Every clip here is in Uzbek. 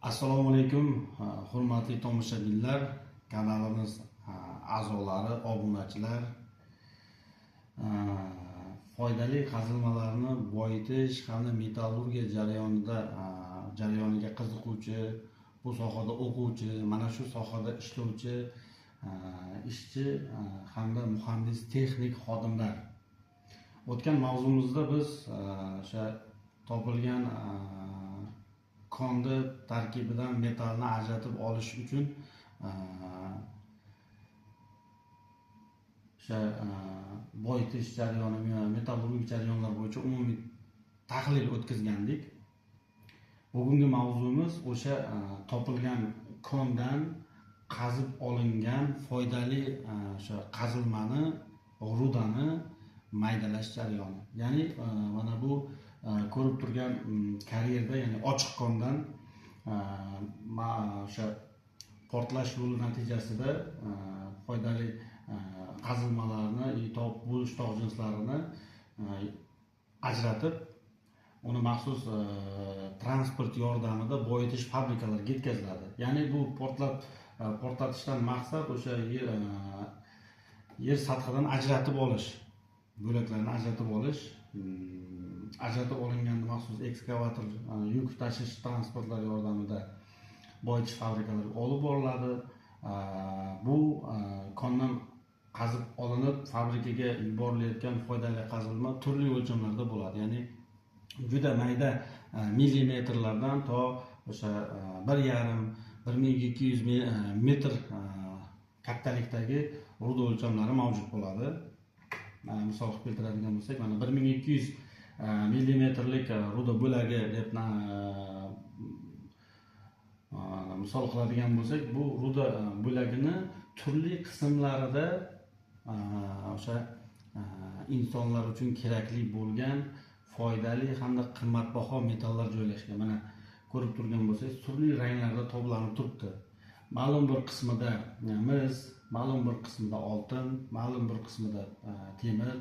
Assalomu alaykum, hurmatli tomoshabinlar, kanalimiz a'zolari, obunachilar. Foydali qazilmalarni boyitish hamda metallurgiya jarayoniga qiziquvchi, bu sohada o'quvchi, mana shu sohada ishlovchi ishchi hamda muhandis texnik xodimlar. O'tgan mavzumizda biz o'sha topilgan konda tarkibidan metallni ajratib olish uchun o'sha boyitish jarayoni, metallurgik jarayonlar bo'yicha umumiy tahlil o'tkazgandik. Bugungi mavzumiz o'sha topilgan kondan qazib olingan foydali o'sha qazilmani, rudani maydalash jarayoni. Ya'ni mana bu ko'rib turgan karyerda, ya'ni ochiq kondan o'sha portlash yo'li natijasida foydali qazilmalarni, bo'sh tog' jinslarini ajratib, uni maxsus transport yordamida boyitish fabrikalariga yetkaziladi. Ya'ni bu portlatishdan maqsad o'sha yer sathidan ajratib olish, bo'laklarni ajratib olish. Ajratib olinganda maxsus ekskavator, yuk tashish transportlari yordamida boyitish fabrikalariga olib boriladi. Bu kondan qazib olinib fabrikaga yuborilayotgan foydali qazilma turli o'lchamlarda bo'ladi. Ya'ni juda mayda millimetrlardan to o'sha 1,5-1200 metr kattalikdagi ruda o'lchamlari mavjud bo'ladi. Misol keltiradigan bo'lsak, mana 1200 millimetrlik ruda bo'lagi deb misol qiladigan bo'lsak, bu ruda bo'lagini turli qismlarida o'sha insonlar uchun kerakli bo'lgan foydali hamda qimmatbaho metallar joylashgan. Mana ko'rib turgan bo'lsangiz, turli ranglarda to'planib turibdi. Ma'lum bir qismida mis, ma'lum bir qismida oltin, ma'lum bir qismida temir,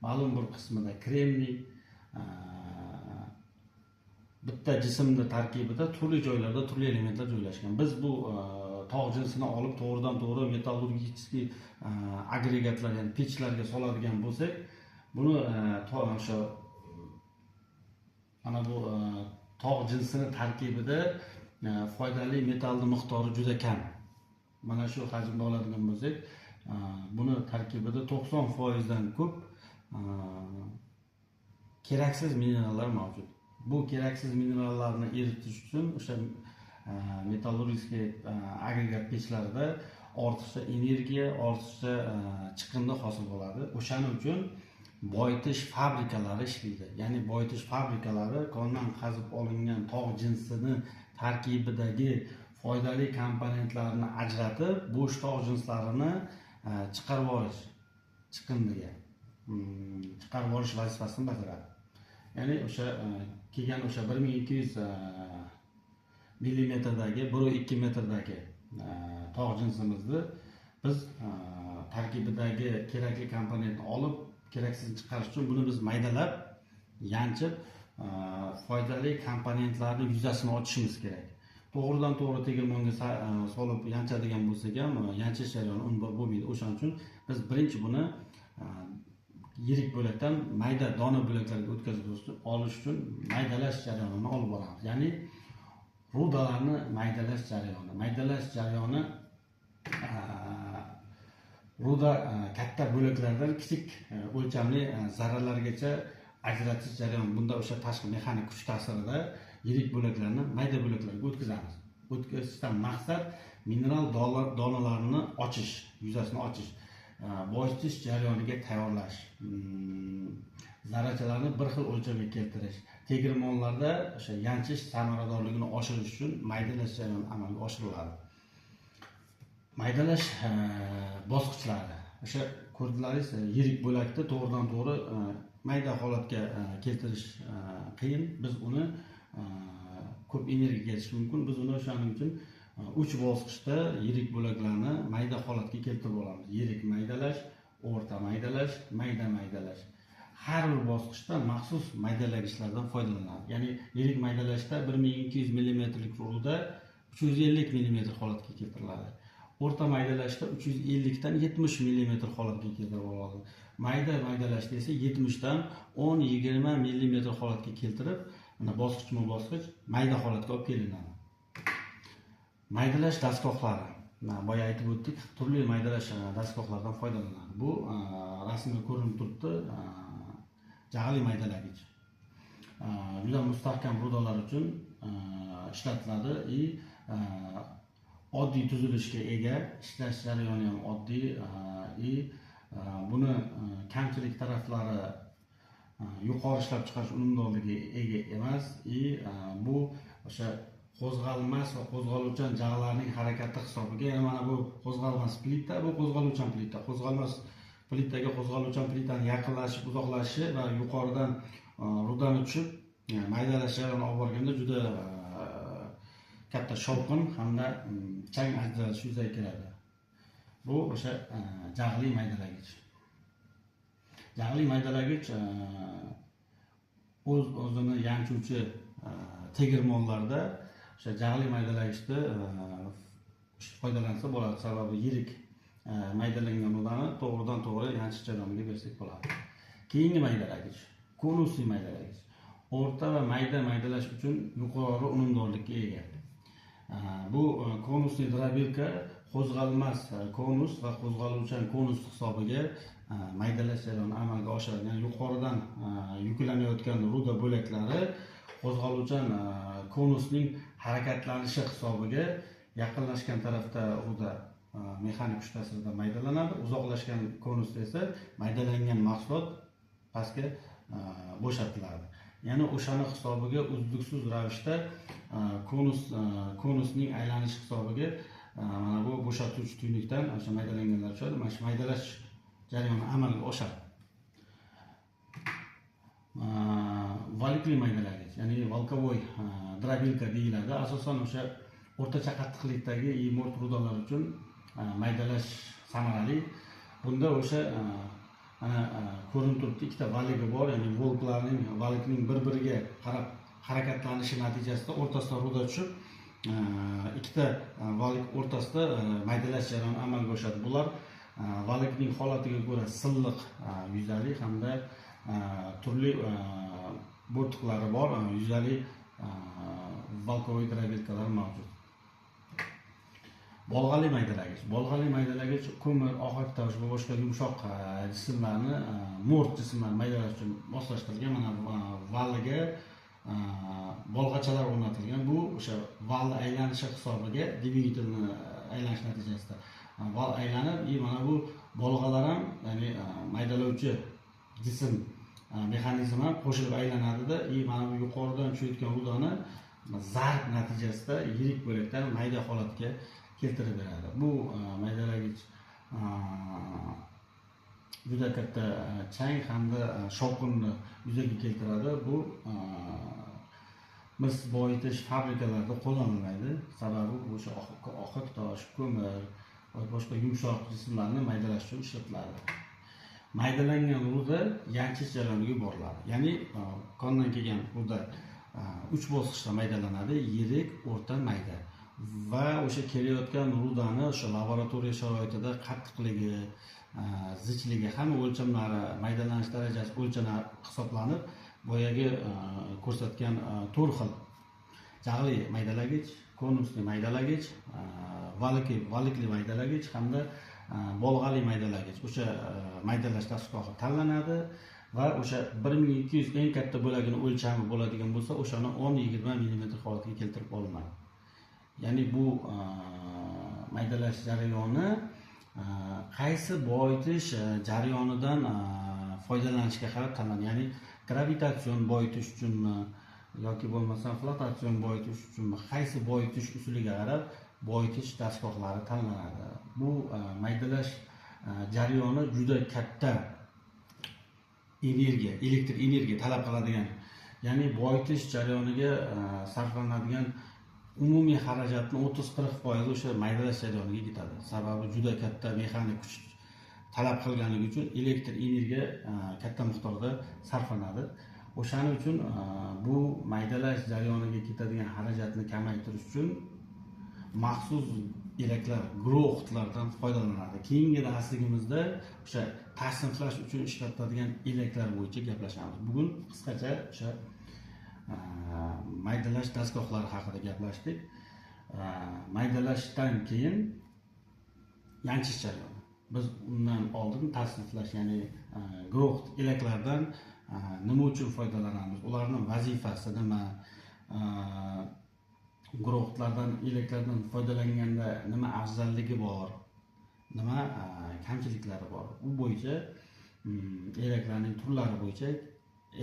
ma'lum bir qismida kremniy. Bitta jismning tarkibida turli joylarda turli elementlar joylashgan. Biz bu tog' jinsini olib to'g'ridan-to'g'ri metallurgik agregatlar, ya'ni pechlarga soladigan bo'lsak, buni o'sha mana bu tog' jinsini tarkibida foydali metalning miqdori juda kam. Mana shu hajmda oladigan bo'lsak, buni tarkibida 90% dan ko'p keraksiz minerallar mavjud. Bu keraksiz minerallarni eritish uchun o'sha metallurgik agregat pechlarida ortiqcha energiya, ortiqcha chiqindi hosil bo'ladi. O'shaning uchun boyitish fabrikalari ishlaydi. Ya'ni boyitish fabrikalari kondan qazib olingan tog' jinsini tarkibidagi foydali komponentlarni ajratib, bo'sh tog' jinslarini chiqarib olish, chiqindiga chiqarib olish vazifasini bajaradi. Ya'ni o'sha kelgan o'sha 1200 millimetrdagi, 1-2 metrdagi tog' jinsimizni biz tarkibidagi kerakli komponentni olib, keraksizini chiqarish uchun buni biz maydalab, yanchib, foydali komponentlarning yuzasini ochishimiz kerak. To'g'ridan to'g'ri tegirmonga solib yanchadigan bo'lsak ham, yanchish jarayoni unumli bo'lmaydi. O'shaning uchun biz birinchi buni yirik bo'lakdan mayda dona bo'laklarga o'tkazib olish uchun maydalash jarayonini olib boramiz. Ya'ni rudalarni maydalash jarayoni. Maydalash jarayoni ruda katta bo'laklardan kichik o'lchamli zarralargacha ajratish jarayoni. Bunda o'sha tashqi mexanik kuch ta'sirida yirik bo'laklarni mayda bo'laklarga o'tkazamiz. O'tkazishdan maqsad mineral donalarini ochish, yuzasini ochish, boyitish jarayoniga tayyorlash, zarrachalarni bir xil o'lchamga keltirish, tegirmonlarda o'sha yanchish samaradorligini oshirish uchun maydalash jarayoni amalga oshiriladi. Maydalash bosqichlari. O'sha ko'rdingiz, yirik bo'lakni to'g'ridan-to'g'ri mayda holatga keltirish qiyin. Biz uni ko'p energiya ketishi mumkin. Biz uni o'shaning uchun 3 bosqichda yirik bo'laklarni mayda holatga keltirib olamiz. Yirik maydalash, o'rta maydalash, mayda maydalash. Har bir bosqichda maxsus maydalagichlardan foydalanadi. Ya'ni yirik maydalashda 1200 millimetrlik ruda 350 mm holatga keltiriladi. O'rta maydalashda 350 dan 70 mm holatga keltirib oladi. Maydalashda esa 70 dan 10-20 mm holatga keltirib, mana bosqichma-bosqich mayda holatga olib kelinadi. Maydalash dastgohlari. Boya aytib o'tdik, turli maydalash dastgohlaridan foydalanadi. Bu rasmda ko'rinib turibdi, jag'li maydalagich. Juda mustahkam rudalar uchun ishlatiladi. Oddiy tuzilishga ega, ishlash jarayoni ham oddiy. Buni kamchilik taraflari yuqori ishlab chiqarish unumdorligiga ega emas. Bu o'sha qo'zg'almas va qo'zg'aluvchan jag'larning harakati hisobiga, yana mana bu qo'zg'almas plita, bu qo'zg'aluvchan plita. Qo'zg'almas plitaga qo'zg'aluvchan plitaning yaqinlashib, uzoqlashishi va yuqoridan rudani tushib, maydalash jarayoni olib borganda juda katta shovqin hamda chang ajralishi yuzaga keladi. Bu o'sha jag'li maydalagich. Jag'li maydalagich o'zini yanchuvchi tegirmonlarda o'sha jag'li maydalagichda foydalansa bo'ladi. Sababi yirik maydalangan rudani to'g'ridan-to'g'ri yanchish jarayoniga bersak bo'ladi. Keyingi maydalagich, konusli maydalagich. O'rta va mayda maydalash uchun yuqori unumdorlikka ega. Bu konusli drobilka qo'zg'almas konus va qo'zg'aluvchan konus hisobiga maydalash jarayoni amalga oshiradi. Ya'ni yuqoridan yuklanayotgan ruda bo'laklari qo'zg'aluvchan konusning harakatlanishi hisobiga yaqinlashgan tarafda ruda mexanik kuch ta'sirida maydalanadi, uzoqlashgan konusda esa maydalangan mahsulot pastga bo'shatiladi. Ya'ni o'shani hisobiga uzluksiz ravishda konusning aylanishi hisobiga mana bu bo'shatuvchi tuynukdan o'sha maydalanganlar tushadi. Mana shu maydalash jarayoni amalga oshadi. Valikli maydalagich, ya'ni valkovoy drobilka deyiladi. Asosan o'sha o'rtacha qattiqlikdagi mo'rt rudalar uchun maydalash samarali. Bunda o'sha ko'rinib turibdi, ikkita valigi bor, ya'ni valikning bir-biriga qarab harakatlanishi natijasida o'rtasidan ruda tushib, ikkita valik o'rtasida maydalash jarayoni amalga oshadi. Bular valikning holatiga ko'ra silliq yuzali hamda turli bo'rtiqlari bor, yuzali valkovoy drobilkalar mavjud. Bolg'ali maydalagich. Bolg'ali maydalagich ko'mir, ohak tosh va boshqa yumshoq jismlarni, mo'rt jismlarni maydalash uchun moslashtirilgan. Mana valiga bolg'achalar o'rnatilgan. Bu o'sha val aylanishi hisobiga dvigatelni aylanish natijasida val aylanib, mana bu bolg'alar ham, ya'ni maydalovchi jism mexanizmi ham qo'shilib aylanadi-da, mana bu yuqoridan tushayotgan rudani zarb natijasida yirik bo'lakdan mayda holatga keltirib beradi. Bu maydalagich juda katta chang hamda shovqinni yuzaga keltiradi. Bu mis boyitish fabrikalarida qo'llanilmaydi. Sababi o'sha ohak tosh, ko'mir va boshqa yumshoq jismlarni maydalash uchun ishlatiladi. Maydalangan ruda yanchish jarayoniga yuboriladi. Ya'ni kondan kelgan ruda 3 bosqichda maydalanadi: yirik, o'rta, mayda. Va o'sha kelayotgan rudani o'sha laboratoriya sharoitida qattiqligi, zichligi, hamma o'lchamlari, maydalanish darajasi o'lchanib hisoblanib, boyagi ko'rsatgan 4 xil jag'li maydalagich, konusli maydalagich, valikli maydalagich hamda bolg'ali maydalagich o'sha maydalash dastgohi tanlanadi va o'sha 1200 eng katta bo'lagini o'lchami bo'ladigan bo'lsa, o'shani 10-20 mm holatga keltirib olinadi. Ya'ni bu maydalash jarayoni qaysi boyitish jarayonidan foydalanishga qarab tanlanadi. Ya'ni gravitatsion boyitish uchunmi yoki bo'lmasam flotatsion boyitish uchunmi, qaysi boyitish usuliga qarab boyitish dastgohlari tanlanadi. Bu maydalash jarayoni juda katta elektr energiya talab qiladigan, ya'ni boyitish jarayoniga sarflanadigan umumiy xarajatni 30-40% o'sha maydalash jarayoniga ketadi. Sababi juda katta mexanik kuch talab qilganligi uchun elektr energiya katta miqdorda sarflanadi. O'shaning uchun bu maydalash jarayoniga ketadigan xarajatni kamaytirish uchun maxsus elaklar, groxtlardan foydalanadi. Keyingi darsligimizda o'sha tasniflash uchun ishlatiladigan elaklar bo'yicha gaplashamiz. Bugun qisqacha o'sha maydalash dastgohlari haqida gaplashdik. Maydalashdan keyin yanchish jarayoni. Biz undan oldin tasniflash, ya'ni groxt elaklardan nima uchun foydalanamiz? Ularning vazifasi nima? Groxtlardan, elaklardan foydalanganda nima afzalligi bor? Nima kamchiliklari bor? U bo'yicha elaklarning turlari bo'yicha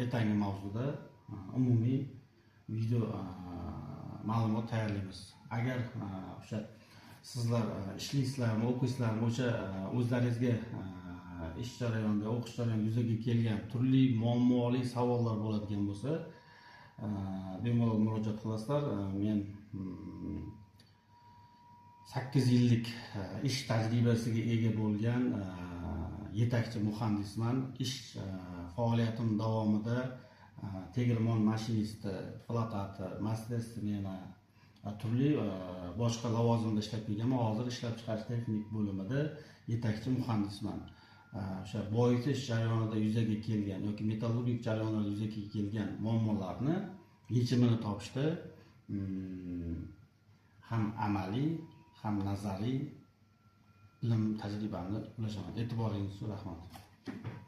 ertangi mavzuda umumiy video ma'lumot tayyorlaymiz. Agar o'sha sizlar ishlaysizlarmi, o'qiysizlarmi, o'sha o'zlaringizga ish jarayonida, o'qish jarayonida yuzaga kelgan turli muammoli savollar bo'ladigan bo'lsa, bemalol murojaat qilasizlar. Men 8 yillik ish tajribasiga ega bo'lgan yetakchi muhandisman. Ish faoliyatim davomida tegirmon mashinisti, flotator, master-smena, turli boshqa lavozimda ishlab kelganman. Hozir ishlab chiqarish texnik bo'limida yetakchi muhandisman. O'sha boyitish jarayonida yuzaga kelgan yoki metallurgik jarayonlarda yuzaga kelgan muammolarni yechimini topishda ham amaliy, ham nazariy ilm tajribamni ulashaman. E'tiboringiz uchun rahmat.